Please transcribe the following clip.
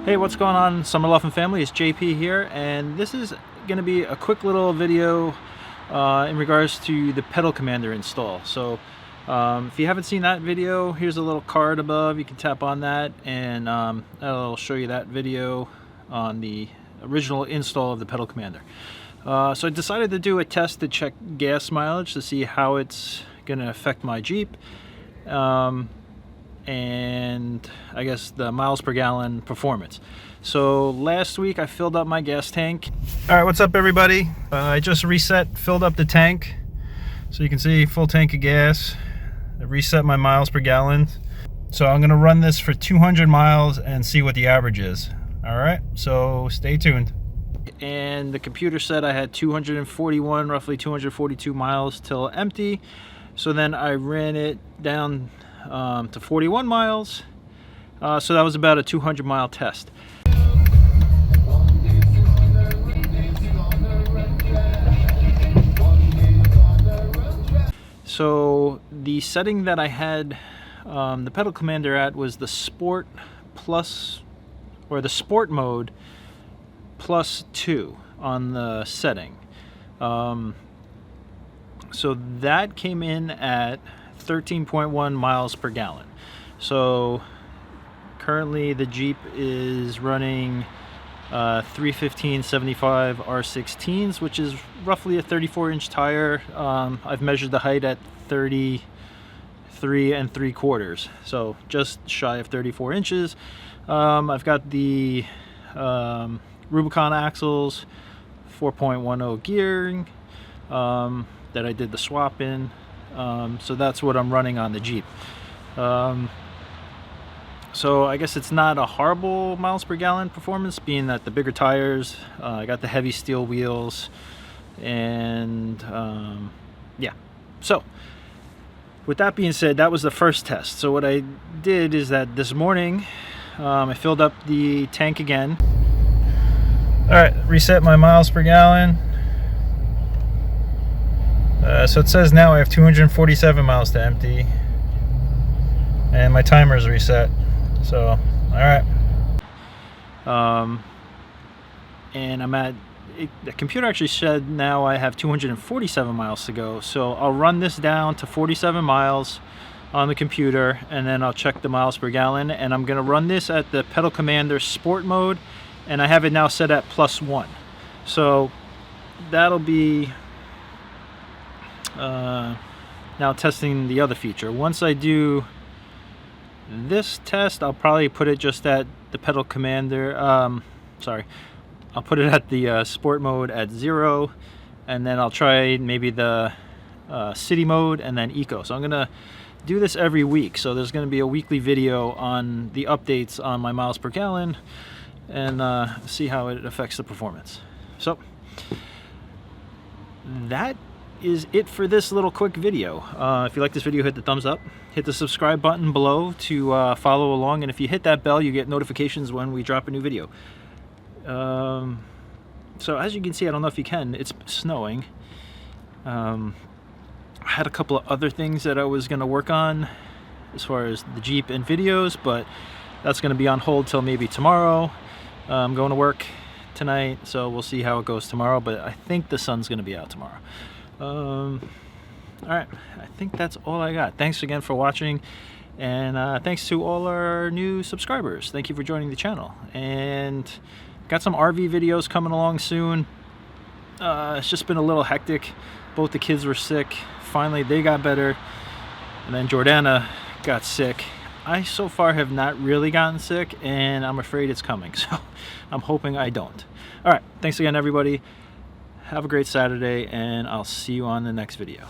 Hey, what's going on, Summer Love and family? It's JP here, and this is going to be a quick little video in regards to the pedal commander install. So if you haven't seen that video, here's a little card above. You can tap on that and that'll show you that video on the original install of the pedal commander. So I decided to do a test to check gas mileage to see how it's going to affect my Jeep. And I guess the miles per gallon performance. So last week I filled up my gas tank. All right, what's up everybody? I just filled up the tank. So you can see full tank of gas. I reset my miles per gallon. So I'm gonna run this for 200 miles and see what the average is. All right, so stay tuned. And the computer said I had 241, roughly 242 miles till empty. So then I ran it down to 41 miles, so that was about a 200 mile test. So the setting that I had the pedal commander at was the Sport Plus, or the Sport mode +2 on the setting. So that came in at 13.1 miles per gallon. So currently the Jeep is running 315/75 R16s, which is roughly a 34-inch tire. I've measured the height at 33 3/4, so just shy of 34 inches. I've got the Rubicon axles, 4.10 gearing that I did the swap in. So that's what I'm running on the Jeep. So I guess it's not a horrible miles per gallon performance, being that the bigger tires, I got the heavy steel wheels, and yeah. So with that being said, that was the first test. So what I did is that this morning I filled up the tank again. All right, reset my miles per gallon. So it says now I have 247 miles to empty, and my timer is reset. So, all right. And I'm at, the computer actually said now I have 247 miles to go. So I'll run this down to 47 miles on the computer, and then I'll check the miles per gallon. And I'm gonna run this at the pedal commander Sport mode, and I have it now set at +1. So that'll be now testing the other feature. Once I do this test, I'll probably put it just at the pedal commander. I'll put it at the sport mode at 0, and then I'll try maybe the city mode and then eco. So I'm gonna do this every week. So there's gonna be a weekly video on the updates on my miles per gallon, and see how it affects the performance. So that is it for this little quick video. If you like this video, hit the thumbs up, hit the subscribe button below to follow along, and if you hit that bell, you get notifications when we drop a new video. So as you can see, I don't know if you can, it's snowing. I had a couple of other things that I was going to work on as far as the Jeep and videos, but that's going to be on hold till maybe tomorrow. I'm going to work tonight, so we'll see how it goes tomorrow, but I think the sun's going to be out tomorrow. All right, I think that's all I got. Thanks again for watching, and thanks to all our new subscribers. Thank you for joining the channel, and got some RV videos coming along soon. It's just been a little hectic. Both the kids were sick. Finally they got better, and then Jordana got sick. I so far have not really gotten sick, and I'm afraid it's coming, so I'm hoping I don't. All right, thanks again everybody. Have a great Saturday, and I'll see you on the next video.